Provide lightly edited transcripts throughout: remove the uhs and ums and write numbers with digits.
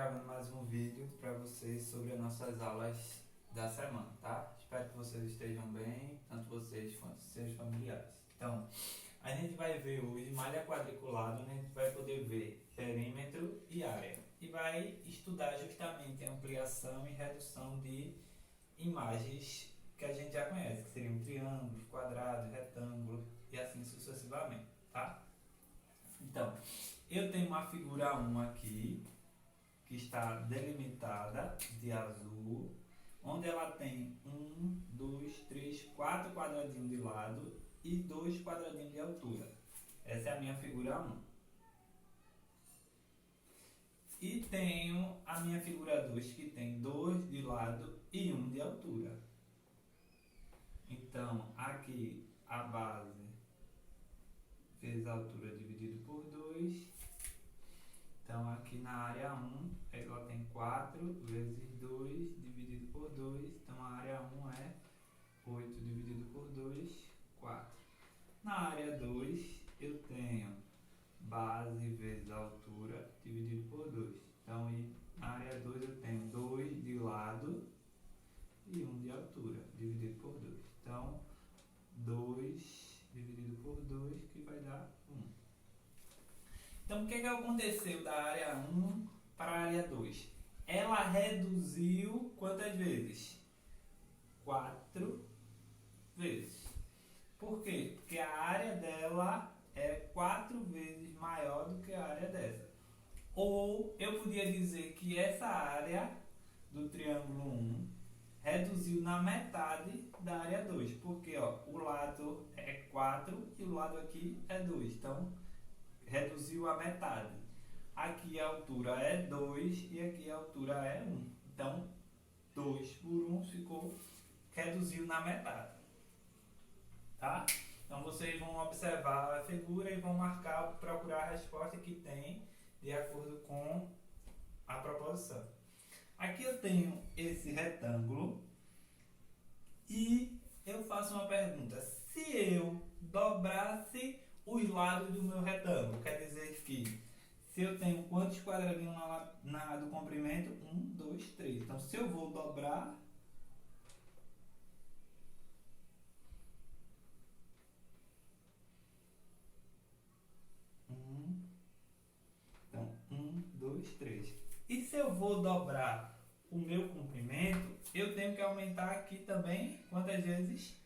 gravando mais um vídeo para vocês sobre as nossas aulas da semana, tá? Espero que vocês estejam bem, tanto vocês quanto seus familiares. Então, a gente vai ver hoje malha quadriculada, onde a gente vai poder ver perímetro e área. E vai estudar justamente a ampliação e redução de imagens que a gente já conhece, que seriam triângulos, quadrados, retângulos e assim sucessivamente, tá? Então, eu tenho uma figura 1 aqui, que está delimitada de azul, onde ela tem 1, 2, 3, 4 quadradinhos de lado e 2 quadradinhos de altura. Essa é a minha figura 1. E tenho a minha figura 2, que tem 2 de lado e 1 de altura. Então, aqui a base vezes a altura dividido por 2. Então, aqui na área 1, ela tem 4 vezes 2 dividido por 2. Então, a área 1 é 8 dividido por 2, 4. Na área 2, eu tenho base vezes a altura dividido por 2. Então, na área 2, eu tenho 2 de lado e 1 de altura dividido por 2. Então, 2 dividido por 2, que vai dar 1. Então, o que aconteceu da área 1 para a área 2? Ela reduziu quantas vezes? 4 vezes. Por quê? Porque a área dela é 4 vezes maior do que a área dessa. Ou eu podia dizer que essa área do triângulo 1 reduziu na metade da área 2. Porque ó, o lado é 4 e o lado aqui é 2. Então, reduziu a metade. Aqui a altura é 2 e aqui a altura é 1. Então, 2 por 1 reduziu na metade. Tá? Então, vocês vão observar a figura e vão procurar a resposta que tem de acordo com a proposição. Aqui eu tenho esse retângulo e eu faço uma pergunta. Se eu dobrasse os lados do meu retângulo, quer dizer que se eu tenho quantos quadradinhos do comprimento? 1, 2, 3. Então, se eu vou dobrar, então, 1, 2, 3. E se eu vou dobrar o meu comprimento, eu tenho que aumentar aqui também, quantas vezes?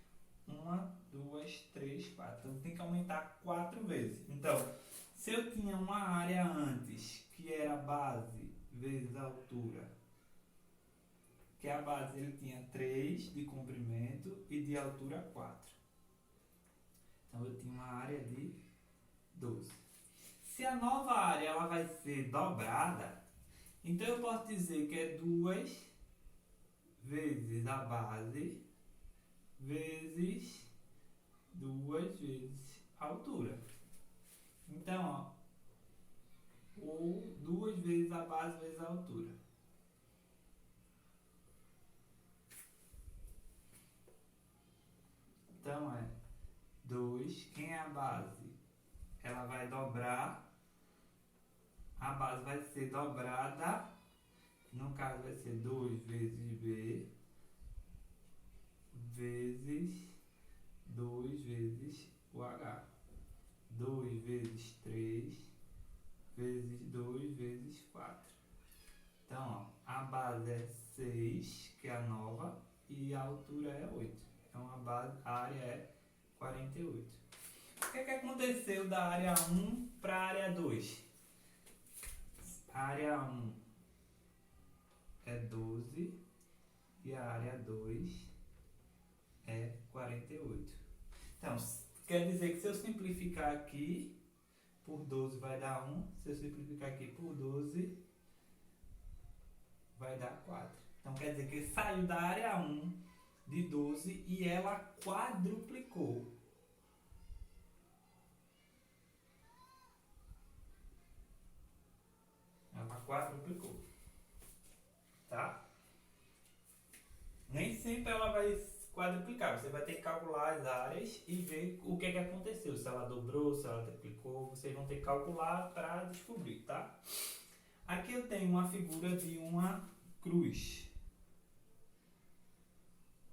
1, 2, 3, 4. Então, tem que aumentar 4 vezes. Então, se eu tinha uma área antes, que era base vezes a altura, que a base ele tinha 3 de comprimento e de altura 4. Então, eu tinha uma área de 12. Se a nova área ela vai ser dobrada, então eu posso dizer que é 2 vezes a base vezes 2 vezes a altura. Então, ó, ou 2 vezes a base vezes a altura. Então, é 2. Quem é a base? Ela vai dobrar. A base vai ser dobrada. No caso, vai ser 2 vezes B vezes 2 vezes o H. 2 vezes 3 vezes 2 vezes 4. Então, ó, a base é 6, que é a nova, e a altura é 8. Então, a área é 48. O que aconteceu da área 1 para a área 2? A área 1 é 12 e a área 2 é 48. Então, quer dizer que se eu simplificar aqui por 12 vai dar 1. Se eu simplificar aqui por 12 vai dar 4. Então, quer dizer que saiu da área 1 de 12 e ela quadruplicou. Ela quadruplicou. Tá? Nem sempre ela vai quadruplicar. Você vai ter que calcular as áreas e ver o que aconteceu. Se ela dobrou, se ela triplicou. Vocês vão ter que calcular para descobrir, tá? Aqui eu tenho uma figura de uma cruz.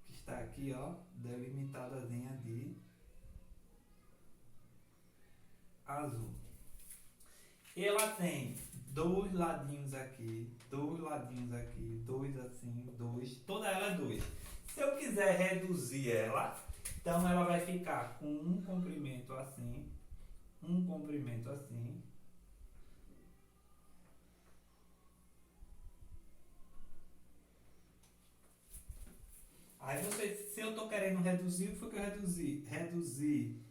Que está aqui, ó, delimitadazinha de azul. Ela tem dois ladinhos aqui, dois assim, dois, toda ela é dois. Se eu quiser reduzir ela, então ela vai ficar com um comprimento assim, um comprimento assim. Aí se eu estou querendo reduzir, o que foi que eu reduzi? Reduzi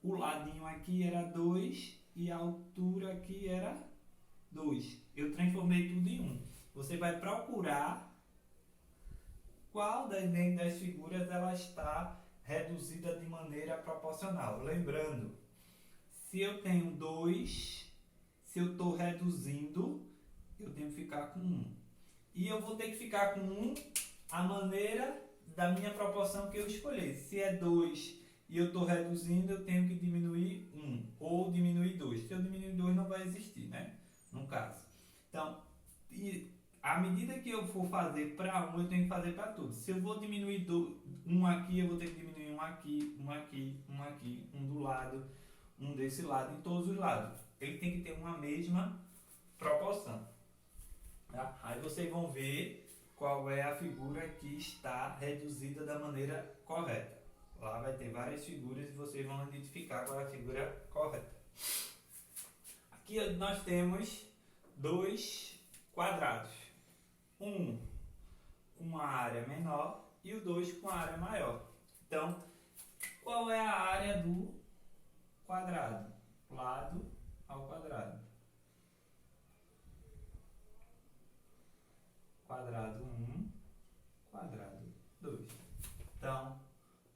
o ladinho aqui era 2 e a altura aqui era 2. Eu transformei tudo em 1. Você vai procurar qual das figuras ela está reduzida de maneira proporcional. Lembrando, se eu tenho 2, se eu estou reduzindo, eu tenho que ficar com 1. E eu vou ter que ficar com 1 a maneira da minha proporção que eu escolhi. Se é 2 e eu estou reduzindo, eu tenho que diminuir 1 ou diminuir 2. Se eu diminuir 2, não vai existir, né? No caso. Então, à medida que eu for fazer para 1, eu tenho que fazer para tudo. Se eu vou diminuir 1 aqui, eu vou ter que diminuir 1 aqui, 1 aqui, 1 aqui, 1 do lado, 1 desse lado, em todos os lados. Ele tem que ter uma mesma proporção. Tá? Aí vocês vão ver qual é a figura que está reduzida da maneira correta. Lá vai ter várias figuras e vocês vão identificar qual é a figura correta. Aqui nós temos dois quadrados. Um com uma área menor e o 2 com a área maior. Então, qual é a área do quadrado? Lado ao quadrado. Quadrado 1, quadrado 2. Então,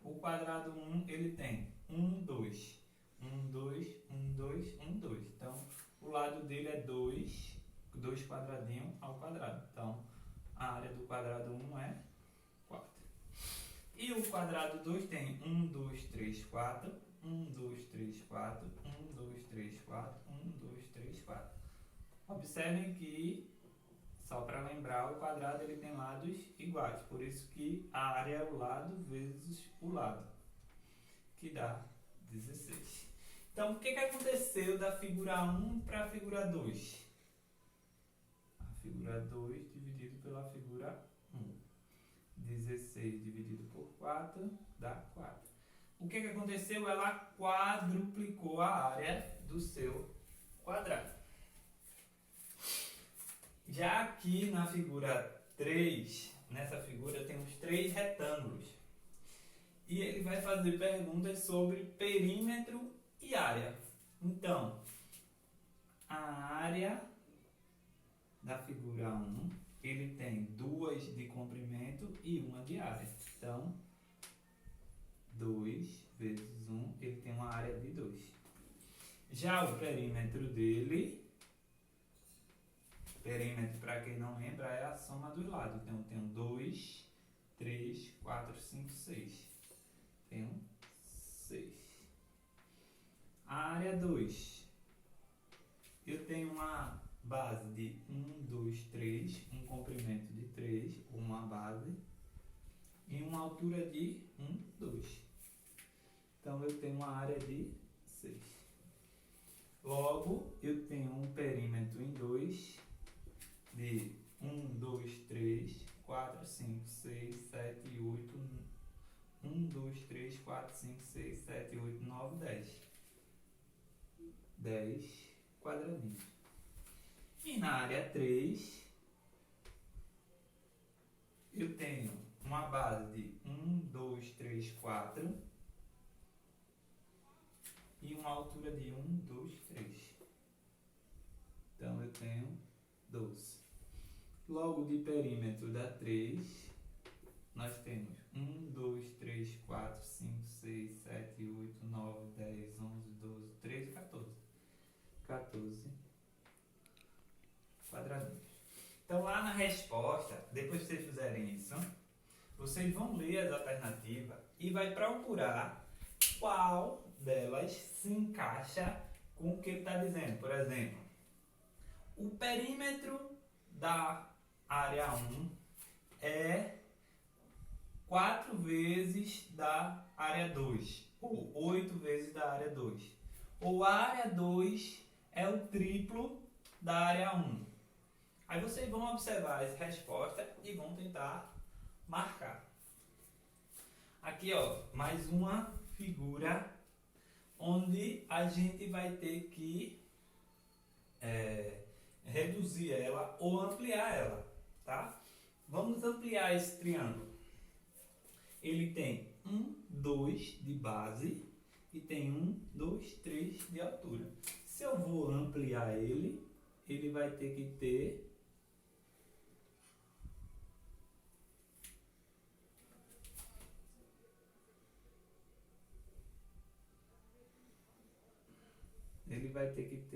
o quadrado 1, ele tem 1, 2. 1, 2, 1, 2, 1, 2. Então, o lado dele é 2 quadradinhos ao quadrado. Então, a área do quadrado 1 é 4. E o quadrado 2 tem 1, 2, 3, 4. 1, 2, 3, 4. 1, 2, 3, 4. 1, 2, 3, 4. Observem que, só para lembrar, o quadrado ele tem lados iguais. Por isso que a área é o lado vezes o lado, que dá 16. Então, o que aconteceu da figura 1 para a figura 2? A figura 2 dividido pela figura 1. 16 dividido por 4 dá 4. O que aconteceu? Ela quadruplicou a área do seu quadrado. Já aqui na figura 3, nessa figura temos 3 retângulos. E ele vai fazer perguntas sobre perímetro e área. Então, a área da figura 1, ele tem 2 de comprimento e 1 de área. Então, 2 vezes 1, ele tem uma área de 2. Já o perímetro dele, perímetro, para quem não lembra, é a soma dos lados. Então, eu tenho 2, 3, 4, 5, 6. Tenho 6. A área 2, eu tenho uma base de 1, 2, 3, um comprimento de 3, uma base, e uma altura de 1, 2. Então, eu tenho uma área de 6. Logo, eu tenho um perímetro em 2 de 1, 2, 3, 4, 5, 6, 7, 8, 1, 2, 3, 4, 5, 6, 7, 8, 9, 10. 10 quadradinhos. E na área 3, eu tenho uma base de 1, 2, 3, 4 e uma altura de 1, 2, 3. Então, eu tenho 12. Logo, de perímetro da 3, nós temos 1, 2, 3, 4, 5, 6, 7, 8, 9, 10, 11, 12, 13, 14. 14 quadradinhos. Então, lá na resposta, depois que vocês fizerem isso, vocês vão ler as alternativas e vai procurar qual delas se encaixa com o que ele está dizendo. Por exemplo, O perímetro da área 1 é 4 vezes da área 2, ou 8 vezes da área 2. Ou a área 2 é o triplo da área 1. Aí vocês vão observar as respostas e vão tentar marcar. Aqui, ó, mais uma figura onde a gente vai ter que reduzir ela ou ampliar ela, tá? Vamos ampliar esse triângulo. Ele tem 1, 2 de base e tem 1, 2, 3 de altura. Se eu vou ampliar ele, ele vai ter que ter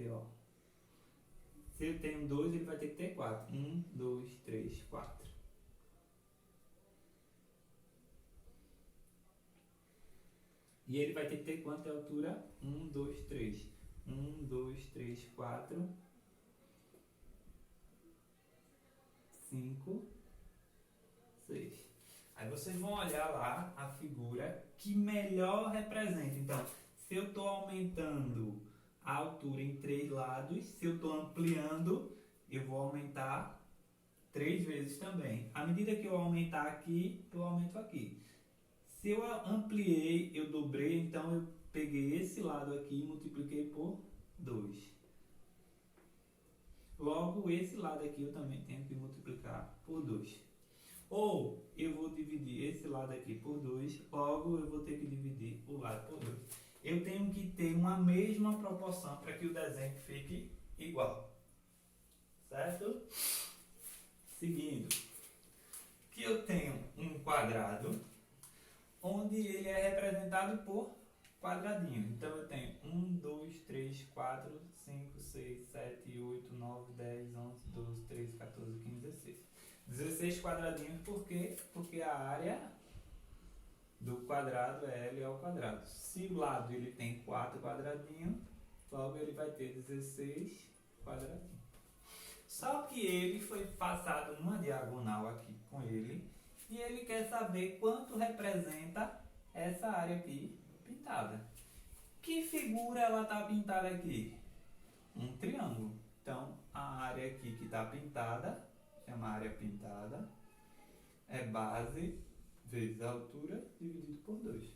ó. Se ele tem 2, ele vai ter que ter 4. 1, 2, 3, 4. E ele vai ter que ter quanto de altura? 1, 2, 3. 1, 2, 3, 4. 5, 6. Aí vocês vão olhar lá a figura que melhor representa. Então, se eu estou aumentando a altura em 3 lados, se eu estou ampliando, eu vou aumentar 3 vezes também. À medida que eu aumentar aqui, eu aumento aqui. Se eu ampliei, eu dobrei, então eu peguei esse lado aqui e multipliquei por 2. Logo, esse lado aqui eu também tenho que multiplicar por 2. Ou eu vou dividir esse lado aqui por 2, logo eu vou ter que dividir o lado por 2. Eu tenho que ter uma mesma proporção para que o desenho fique igual. Certo? Seguindo. Que eu tenho um quadrado, onde ele é representado por quadradinhos. Então eu tenho 1, 2, 3, 4, 5, 6, 7, 8, 9, 10, 11, 12, 13, 14, 15, 16. 16 quadradinhos, por quê? Porque a área do quadrado é L ao quadrado. Se o lado ele tem 4 quadradinhos, logo ele vai ter 16 quadradinhos. Só que ele foi passado numa diagonal aqui com ele, e ele quer saber quanto representa essa área aqui pintada. Que figura ela está pintada aqui? Um triângulo. Então, a área aqui que está pintada, chama área pintada, é base vezes a altura dividido por 2.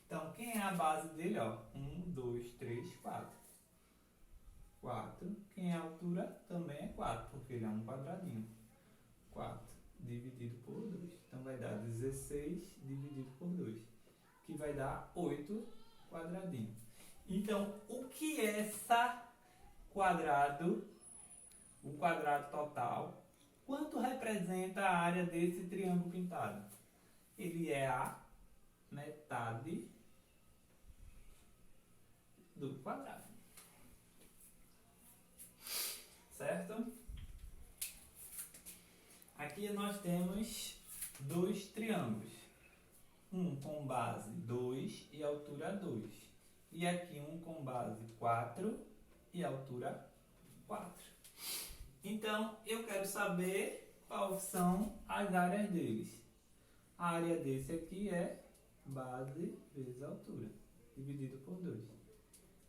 Então, quem é a base dele? 1, 2, 3, 4. 4. Quem é a altura? Também é 4, porque ele é um quadradinho. 4 dividido por 2. Então, vai dar 16 dividido por 2, que vai dar 8 quadradinhos. Então, o que é essa quadrado, o quadrado total, quanto representa a área desse triângulo pintado? Ele é a metade do quadrado. Certo? Aqui nós temos 2 triângulos. Um com base 2 e altura 2. E aqui um com base 4 e altura 4. Então, eu quero saber quais são as áreas deles. A área desse aqui é base vezes altura, dividido por 2.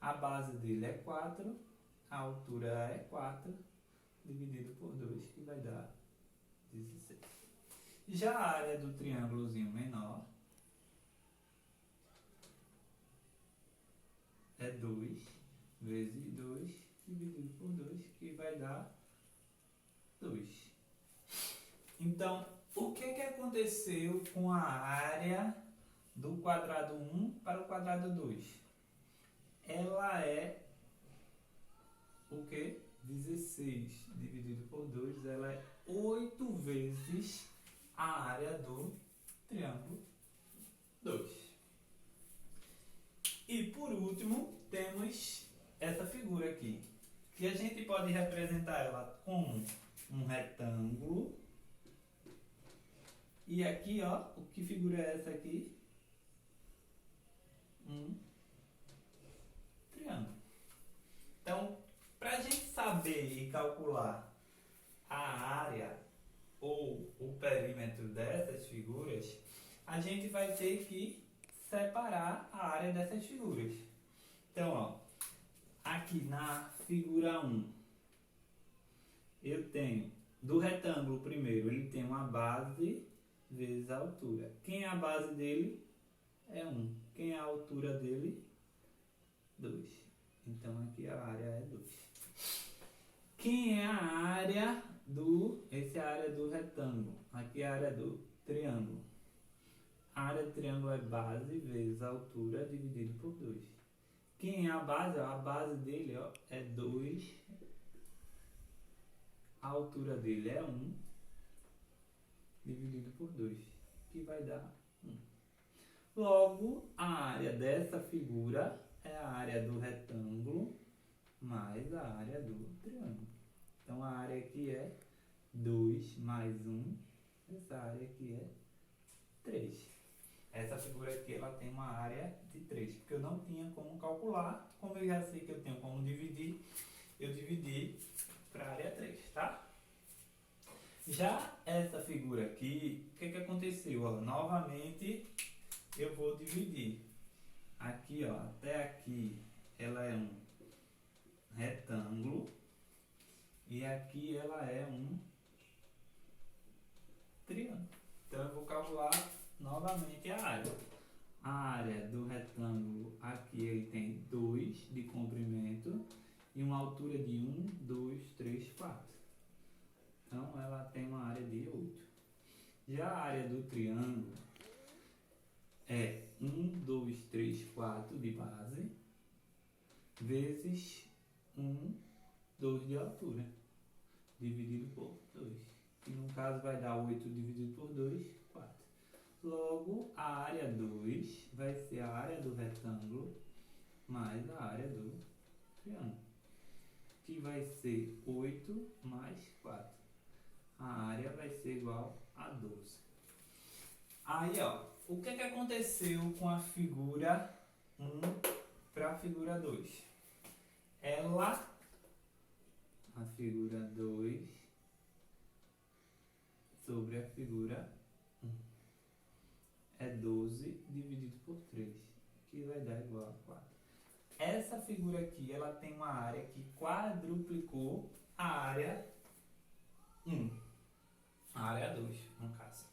A base dele é 4, a altura é 4, dividido por 2, que vai dar 16. Já a área do triângulozinho menor é 2 vezes 2, dividido por 2, que vai dar 2. Então, o que aconteceu com a área do quadrado 1 para o quadrado 2? Ela é o quê? 16 dividido por 2, ela é 8 vezes a área do triângulo 2. E por último, temos essa figura aqui, que a gente pode representar ela como um retângulo. E aqui, ó, que figura é essa aqui? Um triângulo. Então, para a gente saber saber e calcular a área ou o perímetro dessas figuras, a gente vai ter que separar a área dessas figuras. Então, ó, aqui na figura 1, eu tenho do retângulo primeiro, ele tem uma base vezes a altura. Quem é a base dele? É 1. Quem é a altura dele? 2. Então aqui a área é 2. Quem é a área do... Essa é a área do retângulo. Aqui é a área do triângulo. A área do triângulo é base vezes a altura dividido por 2. Quem é a base? A base dele, ó, é 2. A altura dele é 1 dividido por 2, que vai dar 1. Logo, a área dessa figura é a área do retângulo mais a área do triângulo. Então, a área aqui é 2 mais 1. Essa área aqui é 3. Essa figura aqui ela tem uma área de 3, porque eu não tinha como calcular. Como eu já sei que eu tenho como dividir, eu dividi para a área 3, tá? Já essa figura aqui, o que aconteceu? Ó, novamente, eu vou dividir. Aqui, ó, até aqui, ela é um retângulo. E aqui ela é um triângulo. Então, eu vou calcular novamente a área. A área do retângulo, aqui ele tem 2 de comprimento e uma altura de 1, 2, 3, 4. Então, ela tem uma área de 8. Já a área do triângulo é 1, 2, 3, 4 de base, vezes 1, 2 de altura, dividido por 2. E no caso vai dar 8 dividido por 2, 4. Logo, a área 2 vai ser a área do retângulo mais a área do triângulo, que vai ser 8 mais 4. A área vai ser igual a 12. Aí, ó, o que aconteceu com a figura 1 para a figura 2? A figura 2 sobre a figura 1 é 12 dividido por 3, que vai dar igual a 4. Essa figura aqui, ela tem uma área que quadruplicou a área 1. A área 2, no caso.